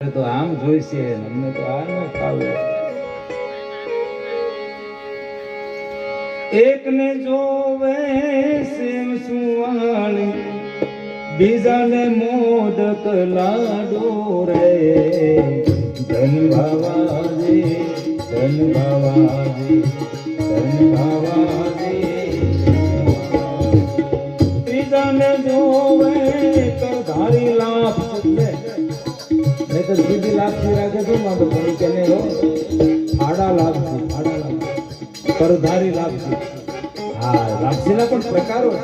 તો આમ જોઈશે અમને તો આ ન ફાવે. એકને જોવે સેમ સુવાળી, બીજાને મોદક લાડો રે. ધન ભાવાજી, ધન ભાવાજી, ધન ભાવાજી. ત્રીજાને જોવે તો ધારી લાભ નહીં તો સીધી લાપસી રાખે તો માં બની કે નહીં હો. આડા લાપસી, આડા લાપસી, પરધારી લાપસી. હા, લાપસીના પણ પ્રકારો છે.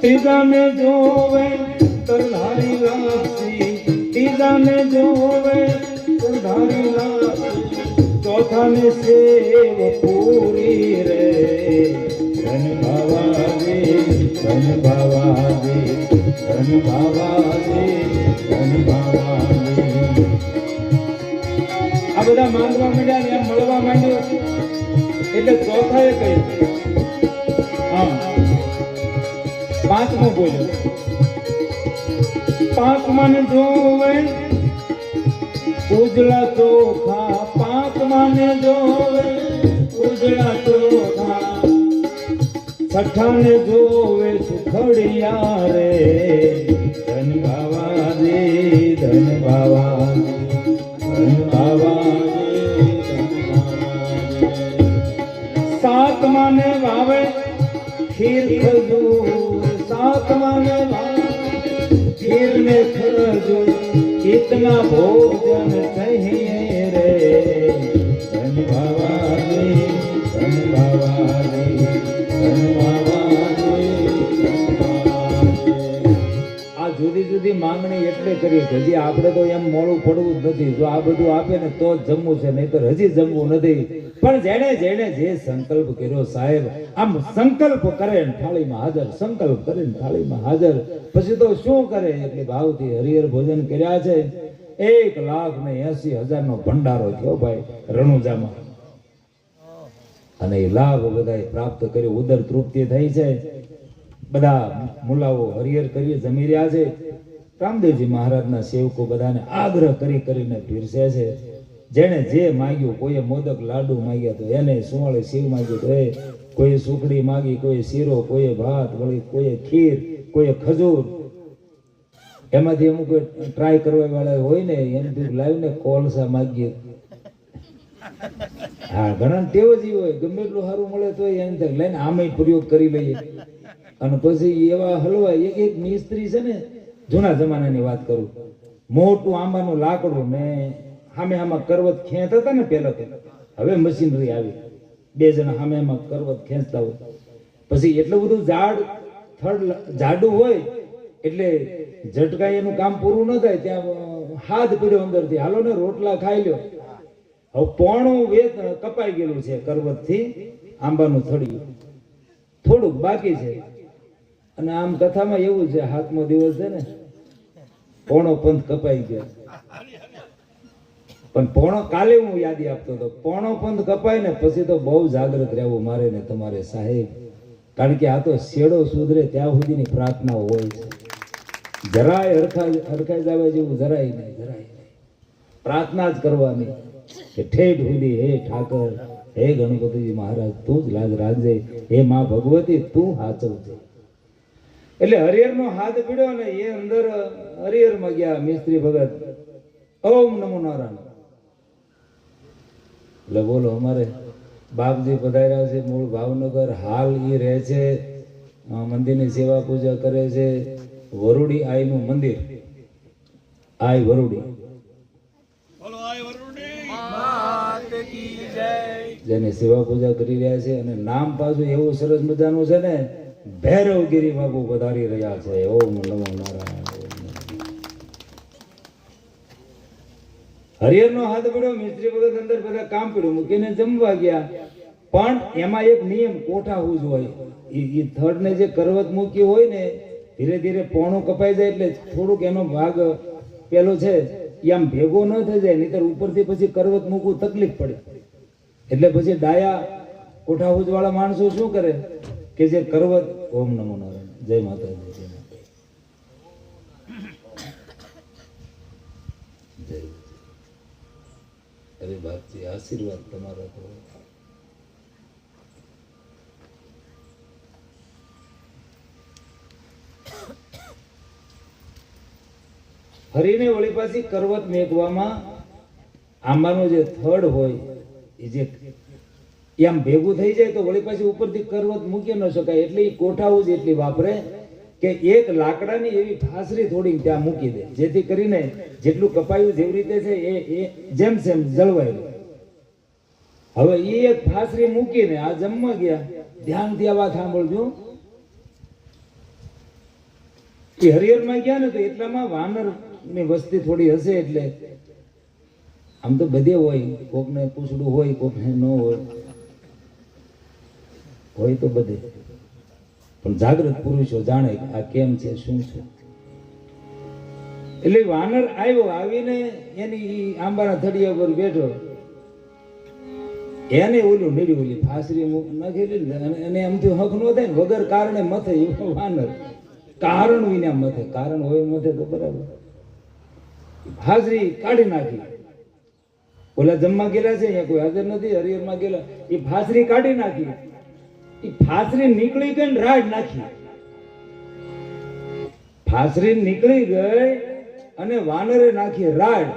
ત્રીજાને જોવે તરધારી લાપસી, ત્રીજાને જોવે તરધારી લાપસી, ચોથાને સેવ પૂરી રે. ધન ભાવાજી, ધન ભાવાજી, ધન ભાવાજી, ધન ભાવાજી. આ બધા માંગવા માંડ્યા ને એમ મળવા માંડ્યું એટલે ચોથાએ કહ્યું. હા, પાંચમો બોલ્યો. પાંચમાને જોવે ઉજળા ચોખા, પાંચમાને જોવે ઉજળા ચોખા, છઠ્ઠાને જોવે સુખડિયા રે. ધન ભાવાજી, ધન ભાવાજી, ધન ભાવાજી, ધન ભાવાજી. સાતમાને વાવે ખીર ખજૂર, સાતમાને વાવે ખીર ને ખજૂર, કિતના ભોજન चाहिए રે. ધન ભાવાજી, ધન ભાવાજી, ધન ભાવાજી, ધન ભાવાજી. આ જુદી જુદી માંગણી એટલે કરી છે હજી આપણે તો એમ મોડું પડવું જ નથી. જો આ બધું આપે ને તો જ જમવું છે, નહીં તો હજી જમવું નથી. પણ જેને જેને જે સંકલ્પ કર્યો સાહેબ, આમ સંકલ્પ કરે ને થાળીમાં હાજર, સંકલ્પ કરે ને થાળીમાં હાજર. પછી તો શું કરે એટલે ભાવથી હરિહર ભોજન કર્યા છે. 1,80,000 નો ભંડારો થયો ભાઈ રણુજામાં. અને એ લાભ બધા પ્રાપ્ત કર્યો, ઉદર તૃપ્તિ થઈ છે. બધા મુલાઓ હરિહર કરી જમી રહ્યા છે. રામદેવજી મહારાજના સેવકો બધાને આગ્રહ કરી કરીને પીરસે છે. જેને જે માંગ્યું, કોઈએ મોદક લાડુ માંગ્યા તો એને, સુવાળી સેવ માંગ્યું તો એ, કોઈએ સુખડી માંગી, કોઈ શીરો, કોઈએ ભાત, વળી કોઈએ ખીર, કોઈએ ખજૂર. એમાંથી અમુક ટ્રાય કરવા વાળા હોય ને એમ લાવીને કોલસા માંગીએ. હા, ઘણા ટેવ જ હોય, ગમે એટલું સારું મળે તો એમ થાય લઈને આમે પ્રયોગ કરી લઈએ. અને પછી એવા હલવા, એક એક મિસ્ત્રી છે ને, જૂના જમાનાની વાત કરું, મોટું આંબાનું લાકડું ને સામે આમાં કરવત ખેંચતા હતા ને પેલા, હવે મશીનરી આવી, 2 જણા સામે આમાં કરવત ખેંચતા હોય. પછી એટલું બધું જાડું હોય એટલે ઝટકાઈ એનું કામ પૂરું ન થાય. ત્યાં હાથ પીડ્યો અંદરથી, હાલો ને રોટલા ખાઈ લ્યો. હવે પોણું વેત કપાઈ ગયેલું છે કરવત થી, આંબાનું થડિયું થોડુંક બાકી છે. અને આમ કથામાં એવું છે, 7મો દિવસ છે ને, પોણો પંથ કપાઈ ગયો. પણ પોણો, કાલે હું યાદી આપતો હતો, પોણો પંથ કપાય ને પછી તો બહુ જાગૃત રહેવું મારે ને તમારે સાહેબ. કારણ કે આ તો શેડો સુધરે ત્યાં સુધીની પ્રાર્થના હોય છે. જરાય હરખાઈ જાવે જેવું જરાય નહીં, જરાય નહીં. પ્રાર્થના જ કરવાની કે ઠેઠ સુધી, હે ઠાકર, હે ગણપતિજી મહારાજ, તું જ લાજ રાખજે, હે માં ભગવતી તું હાચવજે. એટલે હરિહરનો હાથ પીડ્યો ને એ અંદર હરિહરમાં ગયા મિસ્ત્રી ભગત. ઓમ નમો નારાયણ. એટલે બોલો, અમારે બાપજી પધાર્યા છે મૂળ ભાવનગર, હાલ એ રહે છે, મંદિરની સેવા પૂજા કરે છે. વરુડી આઈનું મંદિર, આઈ વરુડી, જેની સેવા પૂજા કરી રહ્યા છે. અને નામ પાછું એવું સરસ મજાનું છે ને, ભૈરવગીરી બાપુ પધારી રહ્યા છે. ઓમ નમો નારાયણ. હરિહરનો હાથ પડ્યો, મિસ્ત્રી વખત અંદર બધા કામ પડ્યું મૂકીને જમવા ગયા. પણ એમાં એક નિયમ કોઠાવું જ હોય. એ થડ ને જે કરવત મૂકી હોય ને, ધીરે ધીરે પોણું કપાઈ જાય એટલે થોડુંક એનો ભાગ પેલો છે એ આમ ભેગો ન થઈ જાય, નહીતર ઉપરથી પછી કરવત મૂકવું તકલીફ પડે. એટલે પછી ડાયા કોઠાઉજ વાળા માણસો શું કરે કે જે કરવત, ઓમ નમો નારાયણ, જય માતાજી, જય માતાજી. જાય. અરે બાપજી, આશીર્વાદ તમારા તો. ફરીને વળી પાછી કરવત મેઘવામાં આંબાનો જે થડ હોય એ જે આમ ભેગું થઈ જાય તો વળી પાછી ઉપરથી કરવત મૂકી ન શકાય એટલે એ કોઠાઓ જ એટલી વાપરે કે એક લાકડાની એવી ફાસરી થોડી ત્યાં મૂકી દે, જેથી કરીને જેટલું કપાયું જેવી રીતે છે એ જેમ સેમ જળવાય. હવે એ એક ફાસરી મૂકીને આ જમવા ગયા, ધ્યાનથી આ વાત સાંભળજો. એ હરિહરમાં ગયા ને તો એટલામાં વાનર ની વસ્તી થોડી હશે, એટલે આમ તો બધે હોય, કોકને પૂછડું હોય, કોકને ન હોય તો બધે, પણ જાગૃત પુરુષો જાણે આ કેમ છે શું છે. એટલે વાનર આવ્યો, આવીને એની આંબાના થડિયા પર બેઠો, એને ઓલું નીડી ઓલી ફાસરી નાખેલી, અને એમથી હક નો થાય ને વગર કારણે મથે એવો વાનર. કારણ વિના મથે, કારણ હોય મથે તો બરાબર. હાજરી કાઢી નાખી. ઓલા જમવા ગયેલા છે, અહીંયા કોઈ હાજર નથી, હરિહરમાં ગયેલા, એ ફાસરી કાઢી નાખી. એ ફાસરી નીકળી ગઈ ને રાડ નાખી. ફાસરી નીકળી ગઈ અને વાનરે નાખી રાડ.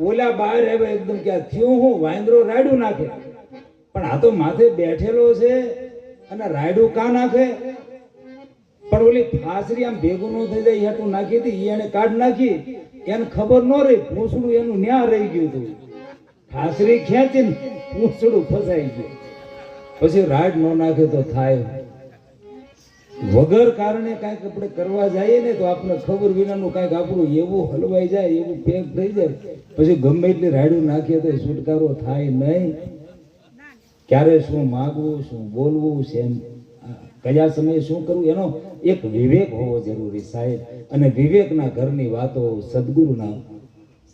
ઓલા બહાર હવે એકદમ ક્યાં થયું, હું વાંદરો રાડું નાખે, પણ આ તો માથે બેઠેલો છે અને રાયડું કા નાખે. પણ ઓલી ફાસરી આમ ભેગું ન થઈ જાય હેઠું નાખી હતી, એને કાઢ નાખી, એને ખબર ન રહી, પૂંછડું એનું ન્યા રહી ગયું હતું. ફાસરી ખેંચીને પૂંછડું ફસાઈ ગયું. પછી રાડ ન નાખે તો થાય. વગર કારણે કાંઈક આપણે કરવા જઈએ ને તો આપણે ખબર વિનાનું કાંઈક આપણું એવું હલવાઈ જાય, એવું પેક થઈ જાય, પછી ગમે એટલી રાડું નાખીએ તો છુટકારો થાય નહીં. ક્યારે શું માગવું, શું બોલવું, શેમ કયા સમયે શું કરવું, એનો એક વિવેક હોવો જરૂરી સાહેબ. અને વિવેકના ઘરની વાતો સદગુરુના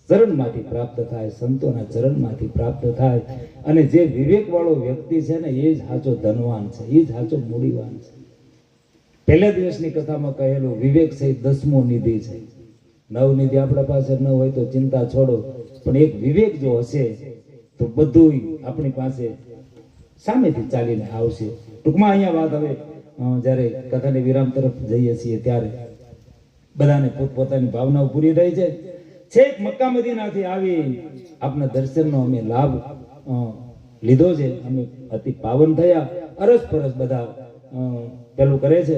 ચરણમાંથી પ્રાપ્ત થાય, સંતોના ચરણમાંથી પ્રાપ્ત થાય. અને જે વિવેક વાળો વ્યક્તિ છે ને એ જ સાચો ધનવાન છે, એ જ સાચો મૂડીવાન છે. પહેલા દિવસની કથામાં કહેલું વિવેક સહિત 10મો નિધિ છે. 9 નિધિ આપણા પાસે ન હોય તો ચિંતા છોડો, પણ એક વિવેક જો હશે તો બધું આપણી પાસે સામેથી ચાલીને આવશે. ટૂંકમાં અહીંયા વાત હવે જ્યારે કથાની વિરામ તરફ જઈએ છીએ ત્યારે બધાને પોતપોતાની ભાવનાઓ પૂરી થઈ છે. છેક મક્કા મદીનાથી આવી આપના દર્શનનો અમે લાભ લીધો છે. અમે અતિ પાવન થયા. અરસ પરસ બધા પેલું કરે છે.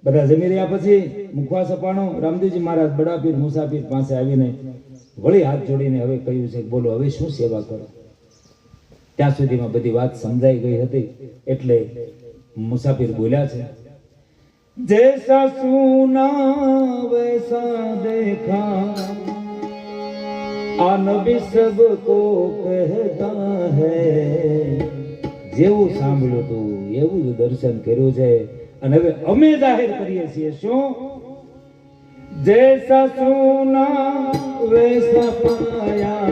બધા જમી રહ્યા પછી મુખવા સપાણો રામદેવજી મહારાજ બડાપીર મુસાફિર પાસે આવીને વળી હાથ જોડીને હવે કહ્યું છે, બોલો હવે શું સેવા કરો. ત્યાં સુધીમાં બધી વાત સમજાઈ ગઈ હતી. એટલે મુસાફિર બોલ્યા છે, જૈસા સુના વૈસા દેખા, આ નબી સબકો કહેતા હૈ. જેવું સાંભળ્યું તું એવું જ દર્શન કર્યું છે. અને હવે અમે જાહેર કરીએ છીએ શું, જૈસા સુના વૈસા પાયા,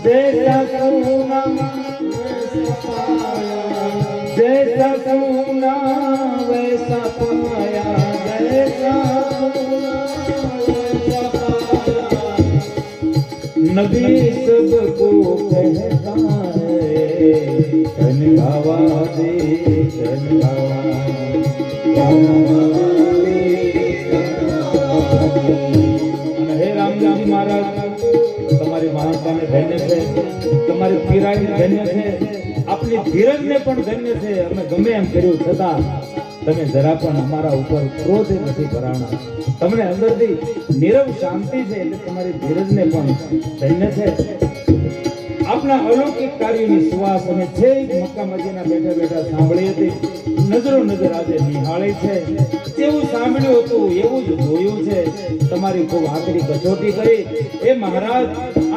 જૈસા સુના जैसा सुना वैसा पाया, जैसा नबी सबको कहता है, धन भावा दे धन हे रामजी महाराज, તમારી મહાનતાને ધન્ય છે, તમારી પીરાઈને ધન્ય છે, આપની ધીરજને પણ ધન્ય છે. અમે ગમે એમ કર્યું છતાં તમે જરા પણ અમારા ઉપર ક્રોધ નથી ભરાણા. તમને અંદરથી નીરવ શાંતિ છે, એટલે તમારી ધીરજને પણ ધન્ય છે. આપના અલૌકિક કાર્યોની સુવાસ અમે છેક મક્કા મદીના બેઠા બેઠા સાંભળી હતી. નજરો નજર આજે નિહાળી છે. જેવું સાંભળ્યું હતું એવું જ જોયું છે. તમારી ખૂબ આકરી કસોટી કરી. એ મહારાજ,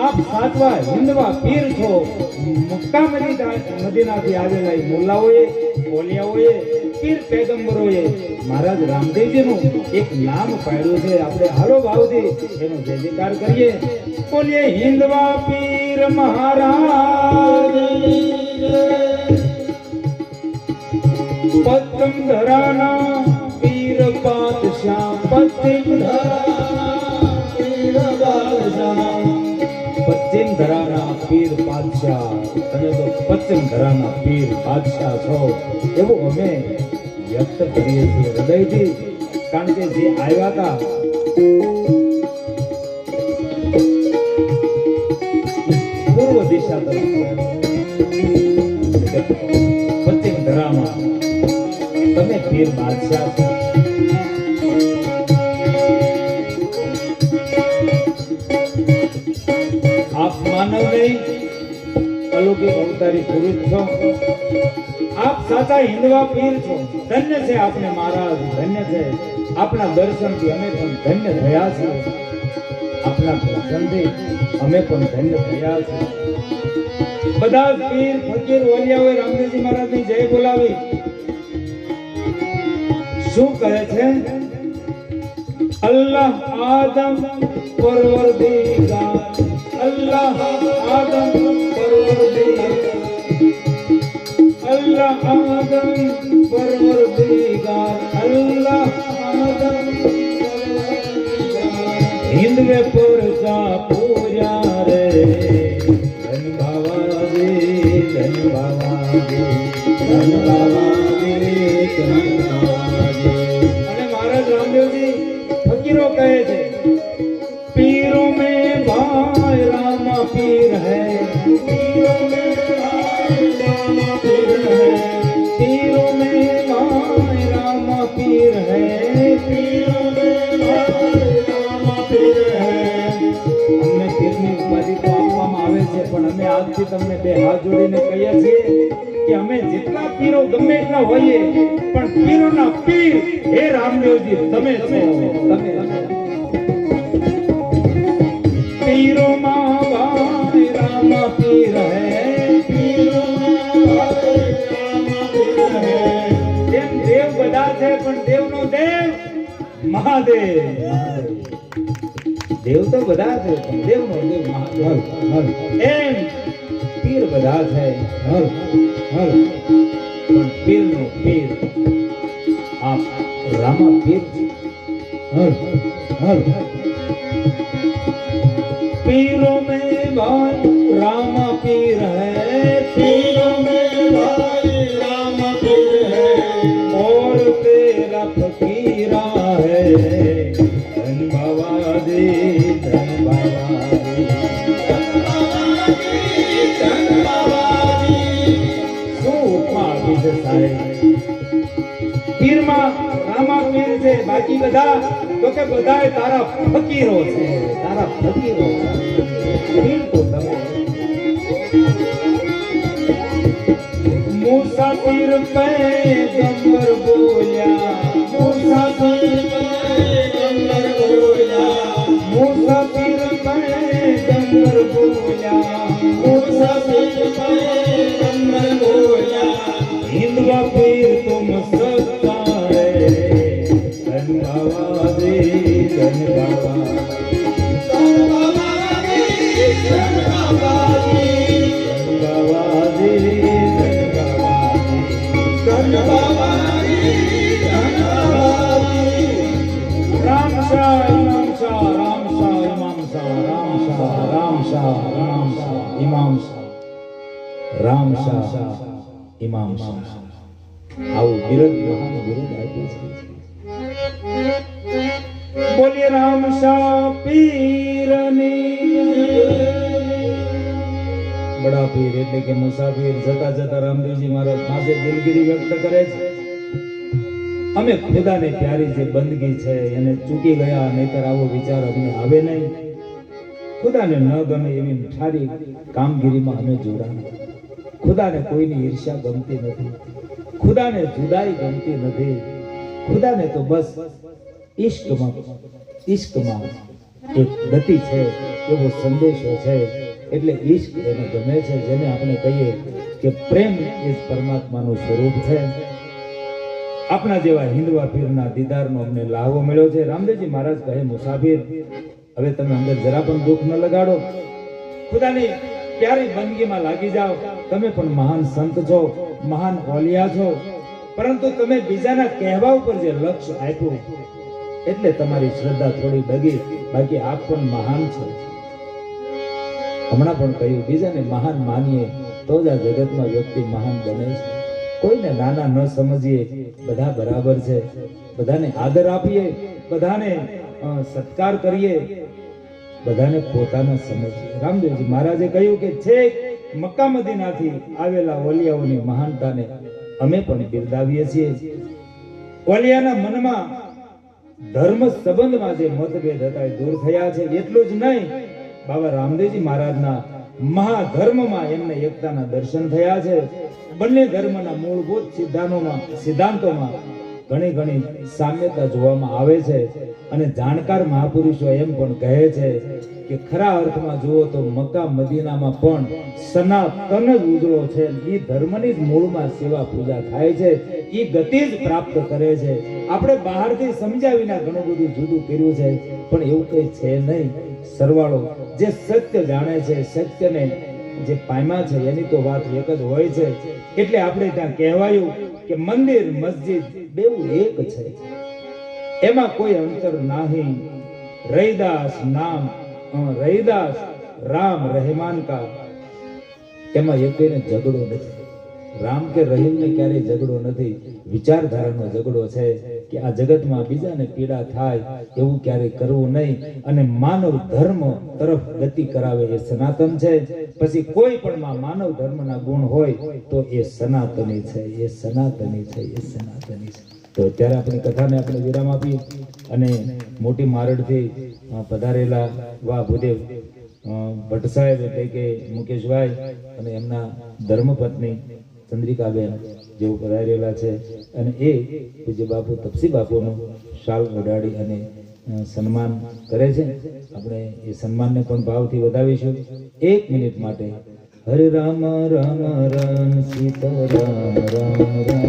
આપ સાચવા હિન્દવા પીર છો. મક્કા મદીનાથી આવેલા મુલ્લાઓએ, ઓલિયાઓએ, પીર પૈગંબરોએ મહારાજ રામદેવજીનું એક નામ પાડ્યું છે. આપણે હાલો ભાવથી એનો જય જયકાર કરીએ. બોલીએ હિન્દવા પીર મહારાજ, પતંગ ધરાના પીર બાદશાહ, પતંગ ધરાના પીર બાદશાહ, બાદશાહ, તમે તો પશ્ચિમ ધરાના પીર બાદશાહ છો એવું અમે વ્યક્ત કરીએ છીએ હૃદયથી. કારણ કે જે આવ્યા હતા પૂર્વ દિશા તરફ, પશ્ચિમ ધરામાં તમે પીર બાદશાહ છો. આપ માનવ નહીં, અલૌકિક અવતારી પુરુષ છો. આપ સાચા હિન્દવા પીર છો. ધન્ય છે આપને મહારાજ, ધન્ય છે. આપના દર્શનથી અમે પણ ધન્ય થયા છીએ. આપના દર્શનથી અમે પણ ધન્ય થયા છીએ. બધા જ પીર ફકીર ઓલિયાઓએ રામદેવજી મહારાજની જય બોલાવી. શું કહે છે? અલ્લાહ આદમ પરવરદિગાર, અલ્લાહ આદમ પરવરદિગાર, અલ્લાહ આદમ પરવરદિગાર, અલ્લાહ આદમ પરવરદિગાર. હિન્દવે પરજા પૂર્યા રે, ધન બાવાજી, ધન બાવાજી, ધન બાવાજી, ધન બાવાજી. અને મહારાજ રામદેવજી ફકીરો કહે છે, पीरों में भाई रामा पीर है, पीरों में भाई रामा पीर है, पीरों में भाई रामा पीर है, पीरों में भाई रामा पीर है. અમને પીરની ઉપાધિ તો આપવામાં આવે છે, પણ અમે આજથી તમને બે હાથ જોડીને કહીએ છીએ કે અમે જેટલા પીરો ગમે એટલા હોઈએ, પણ પીરોના પીર હે રામદેવજી તમે છો, તમે पीरों माँ भाई रामा पीर है, पीरों माँ भाई रामा पीर है. જેમ દેવ બધા છે પણ દેવનો દેવ મહાદેવ. દેવ તો બધા છે પણ દેવનો દેવ મહાદેવ. એમ પીર બધા છે પણ પીરનો પીર આપ રામા પીર છે. पीरों में भाई रामा पीर है, पीरों में भाई रामा पीर है, और तेरा फकीरा है, धन बाबाजी, धन बाबाजी, धन बाबाजी, धन बाबाजी. શું ઉપમા આપી છે સાહેબ? પીરમાં રામા પીર છે, બાકી બધા તો કે બધાય તારા ફકીરો છે, તારા ફકીરો છે. પીર તો તમે. મુસાફિર પૈગંબર બોલ્યા, મુસાફિર પૈગંબર બોલ્યા, મુસાફિર પૈગંબર બોલ્યા, મુસાફિર પૈગંબર બોલ્યા. હિન્દવા પીર તુમ સત્તા રે, ધન બાવાજી, ધન બાવાજી, ધન બાવાજી, ધન બાવાજી, ધન બાવાજી, ધન બાવાજી, ધન બાવાજી. રામ શાહ, ઇમામ શાહ, રામ શાહ, ઇમામ શાહ, રામ શાહ, રામ શાહ, રામ શાહ, ઇમામ શાહ, રામ શાહ, ઇમામ શાહ. આવું બિરદ મહાન બિરદ આપ્યું છે. બોલીએ રામ શાહ પીરની. બડા પીર એટલે કે મુસાફિર જતા જતા રામદેવજી મહારાજ પાસે દિલગીરી વ્યક્ત કરે છે. અમે ખુદાને પ્યારી જે બંદગી છે એને ચૂકી ગયા, નહીતર આવો વિચાર અમને આવે નહીં. ખુદાને ન ગમે એવી સારી કામગીરીમાં અમે જોડાયા. ખુદાને કોઈની ઈર્ષ્યા ગમતી નથી, ખુદાને જુદાઈ ગમતી નથી. ખુદાને તો બસ ઇશ્કમાં એક ગતિ છે, એવો સંદેશો છે. એટલે ઈશ્ક એને ગમે છે, જેને આપણે કહીએ કે પ્રેમ એ પરમાત્માનું સ્વરૂપ છે. આપણા જેવા હિન્દવા પીરના દીદારનો અમને લાહવો મળ્યો છે. રામદેવજી મહારાજ કહે, મુસાફિર હવે તમે અંદર જરા પણ દુઃખ ન લગાડો, ખુદાની પ્યારી બંદગીમાં લાગી જાઓ. તમે પણ મહાન સંત છો, મહાન ઓલિયા છો, પરંતુ તમે બીજાના કહેવા ઉપર જે લક્ષ્ય આપ્યું એટલે તમારી શ્રદ્ધા થોડી ડગી, બાકી આપ પણ મહાન છો. હમણાં પણ કહ્યું, બીજાને મહાન માનીએ તો જ આ જગતમાં વ્યક્તિ મહાન બને છે. કોઈને નાના ન સમજીએ, બધા બરાબર છે. બધાને આદર આપીએ, બધાને સત્કાર કરીએ, બધાને પોતાના સમજીએ. રામદેવજી મહારાજે કહ્યું કે છેક મક્કા મદીનાથી આવેલા ઓલિયાઓની મહાનતાને અમે પણ બિરદાવીએ છીએ. ઓલિયાના મનમાં ધર્મ સંબંધમાં જે મતભેદ હતા એ દૂર થયા છે. એટલું જ નહીં, બાબા રામદેવજી મહારાજના મહાધર્મમાં એમને એકતાના દર્શન થયા છે. બંને ધર્મના મૂળભૂત સિદ્ધાંતોમાં ઘણી સામ્યતા જોવામાં આવે છે. અને જાણકાર મહાપુરુષો એમ પણ કહે છે કે ખરા અર્થમાં જુઓ તો મક્કા મદીનામાં પણ સનાતન જ ઉજળો છે. એ ધર્મની જ મૂળમાં સેવા પૂજા થાય છે, એ ગતિ જ પ્રાપ્ત કરે છે. આપણે બહારથી સમજ્યા વિના ઘણું બધું જુદું કર્યું છે, પણ એવું કઈ છે નહીં. સરવાળો જે સત્ય જાણે છે, સત્યને જે પામ્યા છે, એની તો વાત એક જ હોય છે. એટલે આપણે ત્યાં કહેવાયું કે મંદિર મસ્જિદ બેઉ એક છે, એમાં કોઈ અંતર નહીં. રૈદાસ રામ રહેમાન કા, એમાં એકને ઝઘડો નથી. રામ કે રહીમને ક્યારેય ઝઘડો નથી. વિચારધારાનો ઝઘડો છે કે આ જગતમાં બીજાને પીડા થાય એવું ક્યારેય કરવું નહીં. અને માનવ ધર્મ તરફ ગતિ કરાવે એ સનાતન છે. પછી કોઈ પણ માં માનવ ધર્મના ગુણ હોય તો એ સનાતની છે, એ સનાતની છે, એ સનાતની છે. તો અત્યારે આપણી કથાને આપણે વિરામ આપી અને મોટી મારડથી પધારેલા વા ભૂદેવ ભટ્ટ સાહેબ એટલે કે મુકેશભાઈ અને એમના ધર્મપત્ની ચંદ્રિકાબેન જેઓ પધારેલા છે, અને એ પૂજ્ય બાપુ તપસી બાપુનું શાલ ઓઢાડી અને સન્માન કરે છે. આપણે એ સન્માનને પણ ભાવથી વધાવીશું. 1 મિનિટ માટે હરે Ram Ram Ram Sita Ram Ram Ram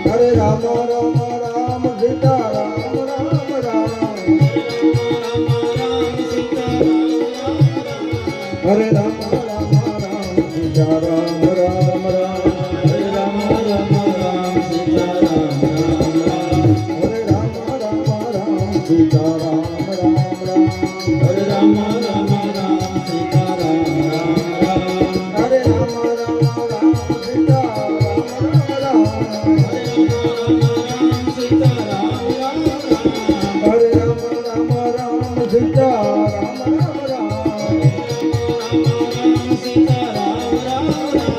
Hare Rama Rama Rama Sita Rama Rama Rama Hare Rama Rama Rama Sita Rama Rama Hare Rama Rama Rama Sita Rama Rama Hare Rama Rama Rama Sita Rama Rama Hare Rama Rama Rama Sita Rama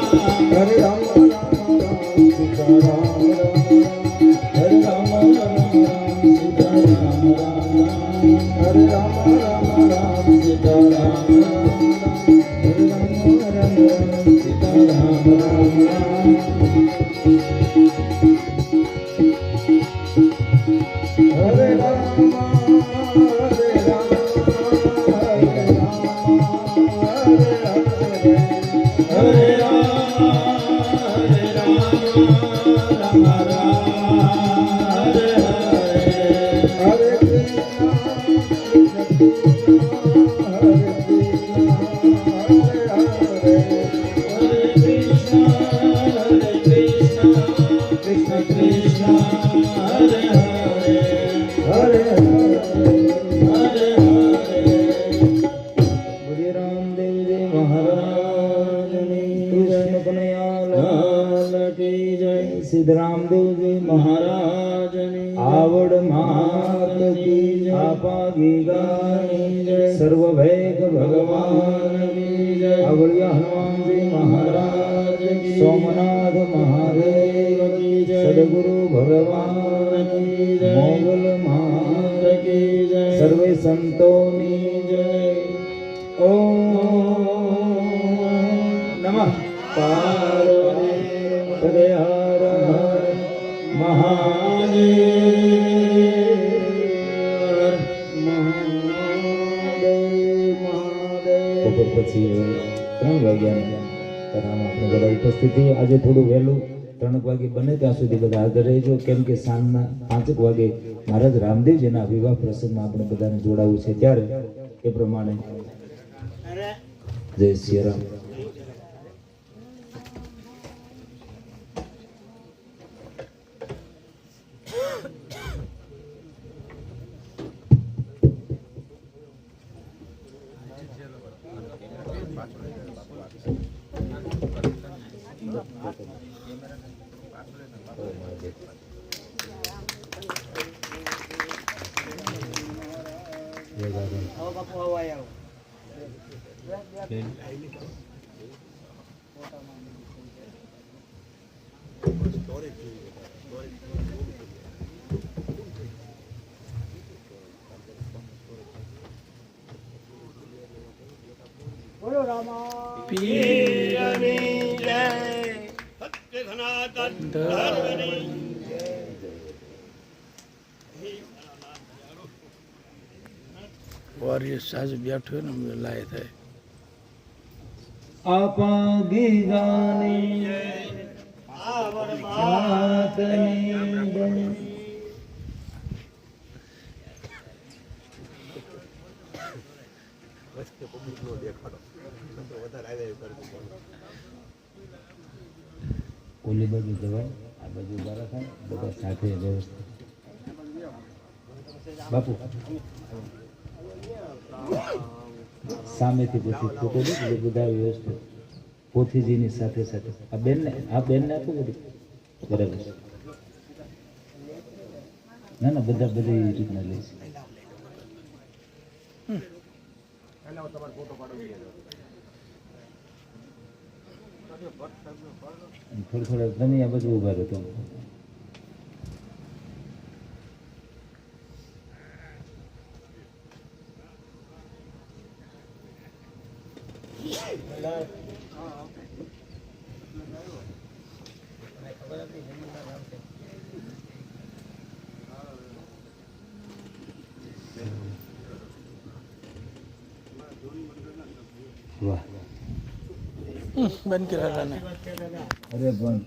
Rama Hare Rama Rama Rama Sita Rama Hare Rama સિદ્ધરામદેવજી મહારાજની આવડ માત કી આપાગી ગાની સર્વ ભેગ ભગવાન કી જય. આવળિયા હનુમાનજી મહારાજ કી, સોમનાથ મહાદેવ કી જય, સદગુરુ ભગવાન કી જય, મોગલ માત કી જય, સર્વે સંતોની જય. ઓમ નમઃ પાર્વતી પદે હર હર મહાદેવ મહાદેવ. બપોર પછી 3 વાગ્યાના કથામાં આપણે બધા ઉપસ્થિત થઈએ. આજે થોડું વહેલું 3 વાગે બને ત્યાં સુધી બધા હાજર રહેજો, કેમ કે સાંજના 5 વાગે મહારાજ રામદેવજીના વિવાહ પ્રસંગમાં આપણે બધાને જોડાવું છે. ત્યારે એ પ્રમાણે જય શ્રી રામ. પીરની જય, સત્ય સનાતન ધર્મની વોરિયર સાજ બેઠો ને અમે લાય થાય આપા ગીગાની માતની જય. ઓલી બાજુ જવાય, આ બાજુ ઉભા થાય, બધા સાથે વ્યવસ્થિત. બાપુ સામેથી પછી ફોટો દે, બધા વ્યવસ્થિત પોથીજીની સાથે સાથે. આ બેનને આપું બધું બરાબર છે. ના ના, બધા બધી રીતના લઈશ. થોડા તમે આ બધું ઉભા રહો. વાહ, બંધ કરેલા ને અરે પણ